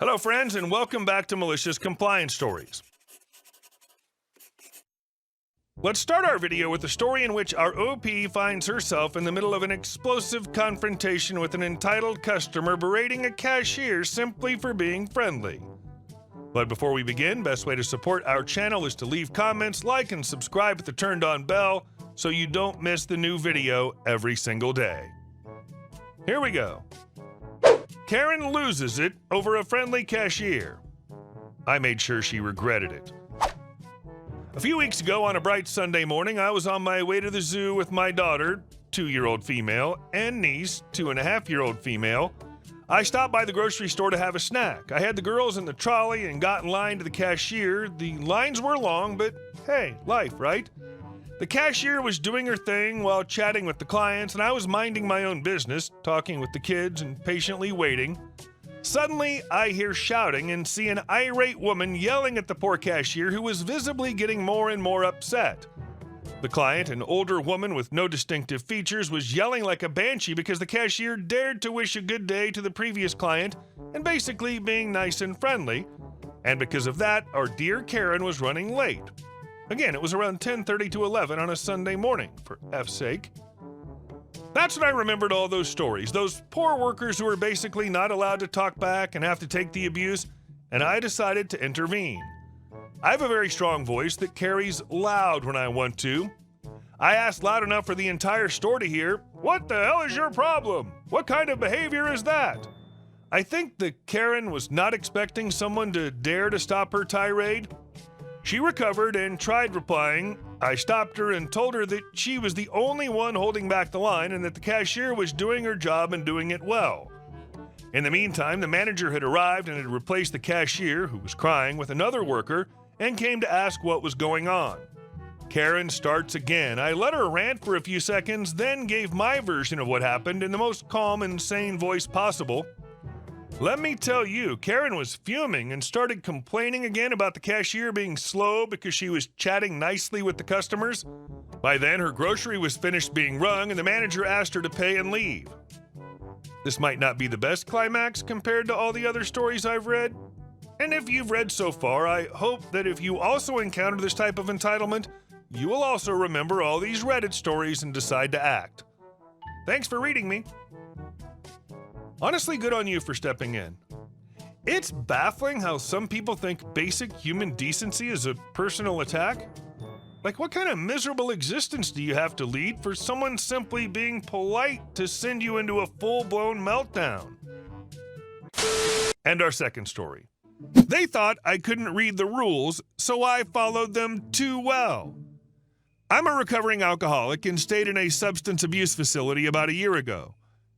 Hello friends, and welcome back to Malicious Compliance Stories. Let's start our video with a story in which our OP finds herself in the middle of an explosive confrontation with an entitled customer berating a cashier simply for being friendly. But before we begin, best way to support our channel is to leave comments, like, and subscribe with the turned on bell so you don't miss the new video every single day. Here we go. Karen loses it over a friendly cashier. I made sure she regretted it. A few weeks ago on a bright Sunday morning, I was on my way to the zoo with my daughter, 2-year-old female, and niece, 2.5-year-old female. I stopped by the grocery store to have a snack. I had the girls in the trolley and got in line to the cashier. The lines were long, but hey, life, right? The cashier was doing her thing while chatting with the clients, and I was minding my own business, talking with the kids and patiently waiting. Suddenly, I hear shouting and see an irate woman yelling at the poor cashier who was visibly getting more and more upset. The client, an older woman with no distinctive features, was yelling like a banshee because the cashier dared to wish a good day to the previous client and basically being nice and friendly. And because of that, our dear Karen was running late. Again, it was around 10:30 to 11 on a Sunday morning, for F's sake. That's when I remembered all those stories, those poor workers who were basically not allowed to talk back and have to take the abuse, and I decided to intervene. I have a very strong voice that carries loud when I want to. I asked loud enough for the entire store to hear, "What the hell is your problem? What kind of behavior is that?" I think the Karen was not expecting someone to dare to stop her tirade. She recovered and tried replying. I stopped her and told her that she was the only one holding back the line and that the cashier was doing her job and doing it well. In the meantime, the manager had arrived and had replaced the cashier, who was crying, with another worker and came to ask what was going on. Karen starts again. I let her rant for a few seconds, then gave my version of what happened in the most calm and sane voice possible. Let me tell you, Karen was fuming and started complaining again about the cashier being slow because she was chatting nicely with the customers. By then, her grocery was finished being rung and the manager asked her to pay and leave. This might not be the best climax compared to all the other stories I've read. And if you've read so far, I hope that if you also encounter this type of entitlement, you will also remember all these Reddit stories and decide to act. Thanks for reading me. Honestly, good on you for stepping in. It's baffling how some people think basic human decency is a personal attack. Like, what kind of miserable existence do you have to lead for someone simply being polite to send you into a full-blown meltdown? And our second story. They thought I couldn't read the rules, so I followed them too well. I'm a recovering alcoholic and stayed in a substance abuse facility about a year ago.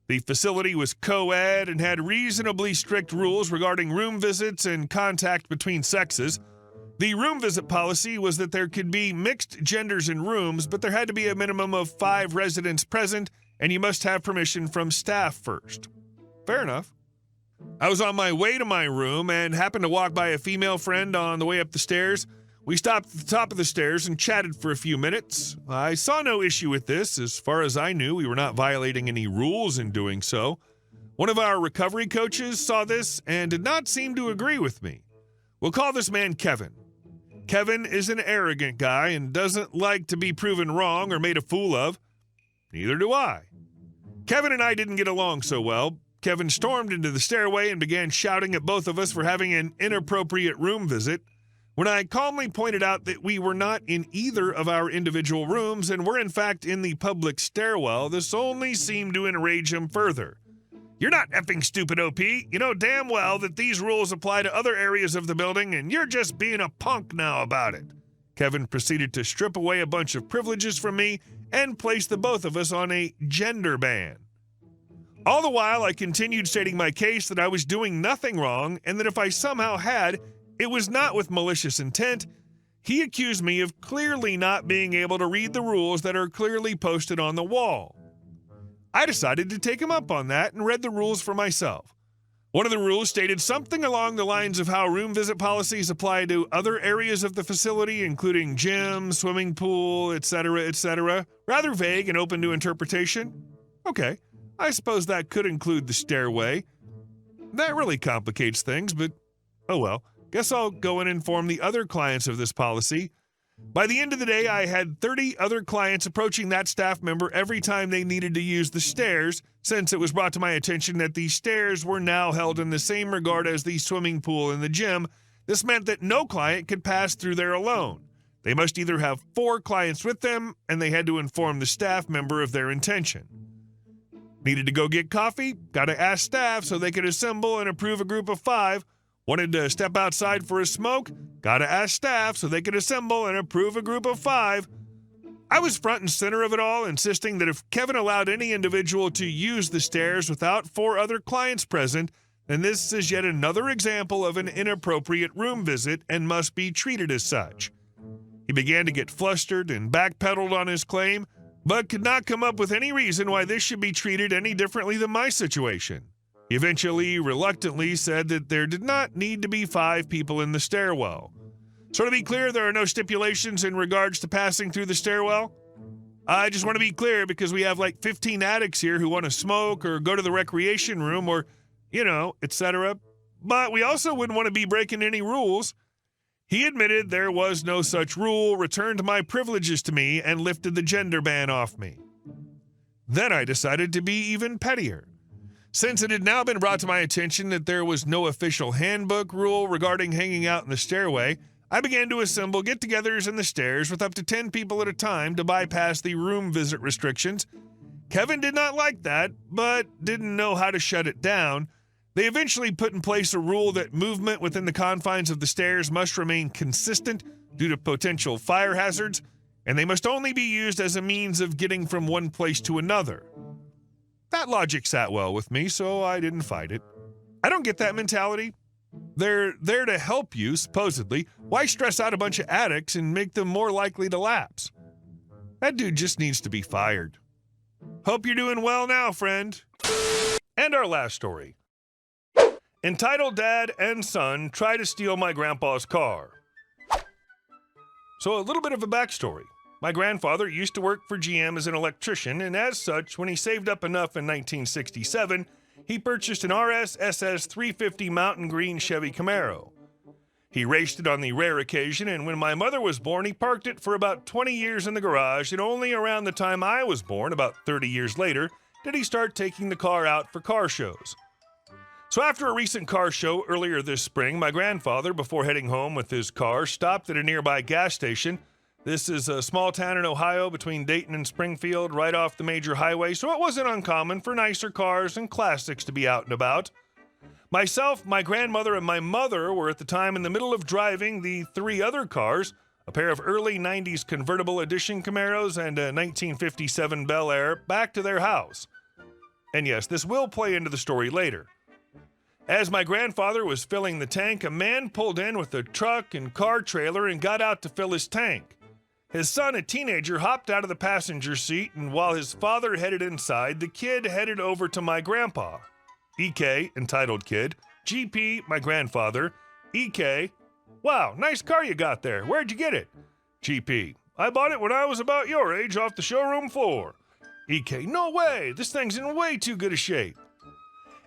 The facility was co-ed and had reasonably strict rules regarding room visits and contact between sexes. The room visit policy was that there could be mixed genders in rooms, but there had to be a minimum of 5 residents present, and you must have permission from staff first. Fair enough. I was on my way to my room and happened to walk by a female friend on the way up the stairs. We stopped at the top of the stairs and chatted for a few minutes. I saw no issue with this. As far as I knew, we were not violating any rules in doing so. One of our recovery coaches saw this and did not seem to agree with me. We'll call this man Kevin. Kevin is an arrogant guy and doesn't like to be proven wrong or made a fool of. Neither do I. Kevin and I didn't get along so well. Kevin stormed into the stairway and began shouting at both of us for having an inappropriate room visit. When I calmly pointed out that we were not in either of our individual rooms and were in fact in the public stairwell, this only seemed to enrage him further. "You're not effing stupid, OP. You know damn well that these rules apply to other areas of the building, and you're just being a punk now about it." Kevin proceeded to strip away a bunch of privileges from me and place the both of us on a gender ban. All the while, I continued stating my case that I was doing nothing wrong and that if I somehow had, it was not with malicious intent. He accused me of clearly not being able to read the rules that are clearly posted on the wall. I decided to take him up on that and read the rules for myself. One of the rules stated something along the lines of how room visit policies apply to other areas of the facility, including gym, swimming pool, etc., etc. Rather vague and open to interpretation. Okay, I suppose that could include the stairway. That really complicates things, but oh well. Guess I'll go and inform the other clients of this policy. By the end of the day, I had 30 other clients approaching that staff member every time they needed to use the stairs, since it was brought to my attention that the stairs were now held in the same regard as the swimming pool in the gym. This meant that no client could pass through there alone. They must either have 4 clients with them, and they had to inform the staff member of their intention. Needed to go get coffee? Got to ask staff so they could assemble and approve a group of 5. Wanted to step outside for a smoke? Got to ask staff so they could assemble and approve a group of 5. I was front and center of it all, insisting that if Kevin allowed any individual to use the stairs without 4 other clients present, then this is yet another example of an inappropriate room visit and must be treated as such. He began to get flustered and backpedaled on his claim, but could not come up with any reason why this should be treated any differently than my situation. He eventually, reluctantly said that there did not need to be 5 people in the stairwell. So to be clear, there are no stipulations in regards to passing through the stairwell? I just want to be clear because we have like 15 addicts here who want to smoke or go to the recreation room or, etc. But we also wouldn't want to be breaking any rules. He admitted there was no such rule, returned my privileges to me, and lifted the gender ban off me. Then I decided to be even pettier. Since it had now been brought to my attention that there was no official handbook rule regarding hanging out in the stairway, I began to assemble get-togethers in the stairs with up to 10 people at a time to bypass the room visit restrictions. Kevin did not like that, but didn't know how to shut it down. They eventually put in place a rule that movement within the confines of the stairs must remain consistent due to potential fire hazards, and they must only be used as a means of getting from one place to another. That logic sat well with me, so I didn't fight it. I don't get that mentality. They're there to help you, supposedly. Why stress out a bunch of addicts and make them more likely to lapse? That dude just needs to be fired. Hope you're doing well now, friend. And our last story. Entitled dad and son try to steal my grandpa's car. So a little bit of a backstory. My grandfather used to work for GM as an electrician, and as such, when he saved up enough in 1967, he purchased an RS SS 350 Mountain Green Chevy Camaro. He raced it on the rare occasion, and when my mother was born, he parked it for about 20 years in the garage, and only around the time I was born, about 30 years later, did he start taking the car out for car shows. So after a recent car show earlier this spring, my grandfather, before heading home with his car, stopped at a nearby gas station. This is a small town in Ohio between Dayton and Springfield, right off the major highway, so it wasn't uncommon for nicer cars and classics to be out and about. Myself, my grandmother, and my mother were at the time in the middle of driving the 3 other cars, a pair of early 90s convertible edition Camaros and a 1957 Bel Air, back to their house. And yes, this will play into the story later. As my grandfather was filling the tank, a man pulled in with a truck and car trailer and got out to fill his tank. His son, a teenager, hopped out of the passenger seat, and while his father headed inside, the kid headed over to my grandpa. EK, entitled kid. GP, my grandfather. EK, wow, nice car you got there. Where'd you get it? GP, I bought it when I was about your age off the showroom floor. EK, no way, this thing's in way too good a shape.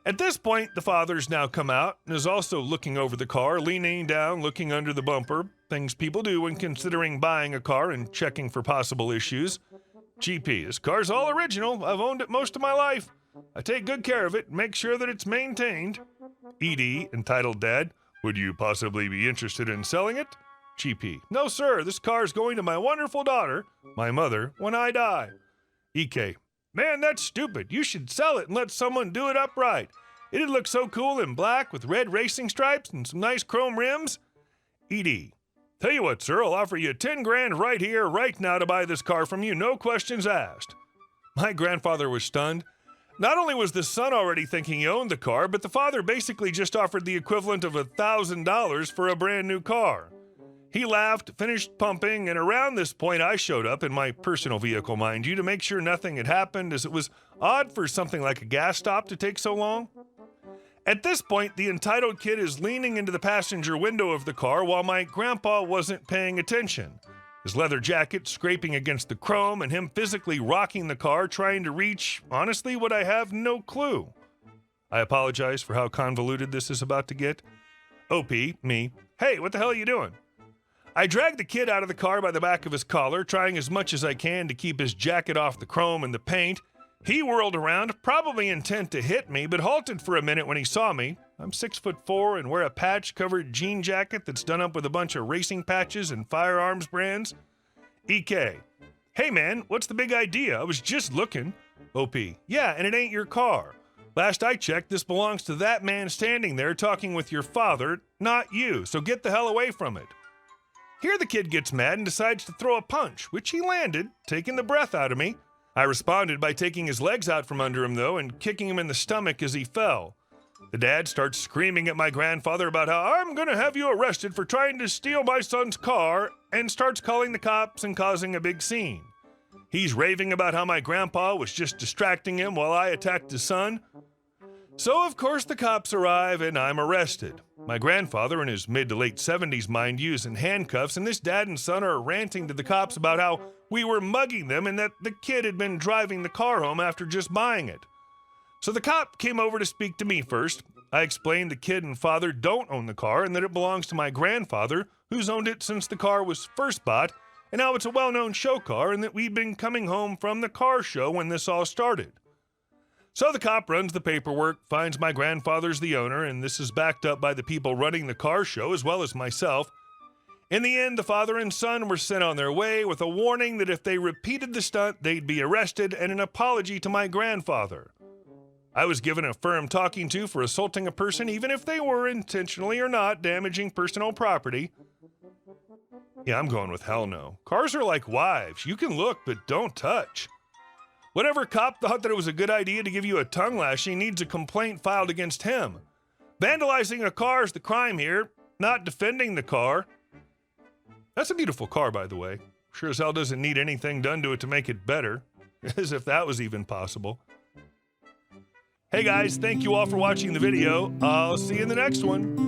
At this point, the father's now come out and is also looking over the car, leaning down, looking under the bumper, things people do when considering buying a car and checking for possible issues. GP, this car's all original. I've owned it most of my life. I take good care of it and make sure that it's maintained. ED, entitled dad, would you possibly be interested in selling it? GP, no sir, this car's going to my wonderful daughter, my mother, when I die. EK, man, that's stupid. You should sell it and let someone do it upright. It'd look so cool in black with red racing stripes and some nice chrome rims. ED, tell you what, sir, I'll offer you 10 grand right here, right now to buy this car from you, no questions asked. My grandfather was stunned. Not only was the son already thinking he owned the car, but the father basically just offered the equivalent of $1,000 for a brand new car. He laughed, finished pumping, and around this point I showed up in my personal vehicle, mind you, to make sure nothing had happened, as it was odd for something like a gas stop to take so long. At this point, the entitled kid is leaning into the passenger window of the car while my grandpa wasn't paying attention. His leather jacket scraping against the chrome and him physically rocking the car, trying to reach, honestly, what I have no clue. I apologize for how convoluted this is about to get. OP, me. Hey, what the hell are you doing? I dragged the kid out of the car by the back of his collar, trying as much as I can to keep his jacket off the chrome and the paint. He whirled around, probably intent to hit me, but halted for a minute when he saw me. I'm 6'4" and wear a patch-covered jean jacket that's done up with a bunch of racing patches and firearms brands. EK. Hey man, what's the big idea? I was just looking. OP. Yeah, and it ain't your car. Last I checked, this belongs to that man standing there talking with your father, not you, so get the hell away from it. Here the kid gets mad and decides to throw a punch, which he landed, taking the breath out of me. I responded by taking his legs out from under him, though, and kicking him in the stomach as he fell. The dad starts screaming at my grandfather about how I'm going to have you arrested for trying to steal my son's car, and starts calling the cops and causing a big scene. He's raving about how my grandpa was just distracting him while I attacked his son. So, of course, the cops arrive and I'm arrested. My grandfather, in his mid to late 70s, mind you, is in handcuffs, and this dad and son are ranting to the cops about how we were mugging them and that the kid had been driving the car home after just buying it. So the cop came over to speak to me first. I explained the kid and father don't own the car and that it belongs to my grandfather, who's owned it since the car was first bought, and now it's a well-known show car and that we'd been coming home from the car show when this all started. So the cop runs the paperwork, finds my grandfather's the owner, and this is backed up by the people running the car show as well as myself. In the end, the father and son were sent on their way with a warning that if they repeated the stunt, they'd be arrested and an apology to my grandfather. I was given a firm talking to for assaulting a person, even if they were intentionally or not damaging personal property. Yeah, I'm going with hell no. Cars are like wives. You can look, but don't touch. Whatever cop thought that it was a good idea to give you a tongue lashing needs a complaint filed against him. Vandalizing a car is the crime here, not defending the car. That's a beautiful car, by the way. Sure as hell doesn't need anything done to it to make it better. As if that was even possible. Hey guys, thank you all for watching the video. I'll see you in the next one.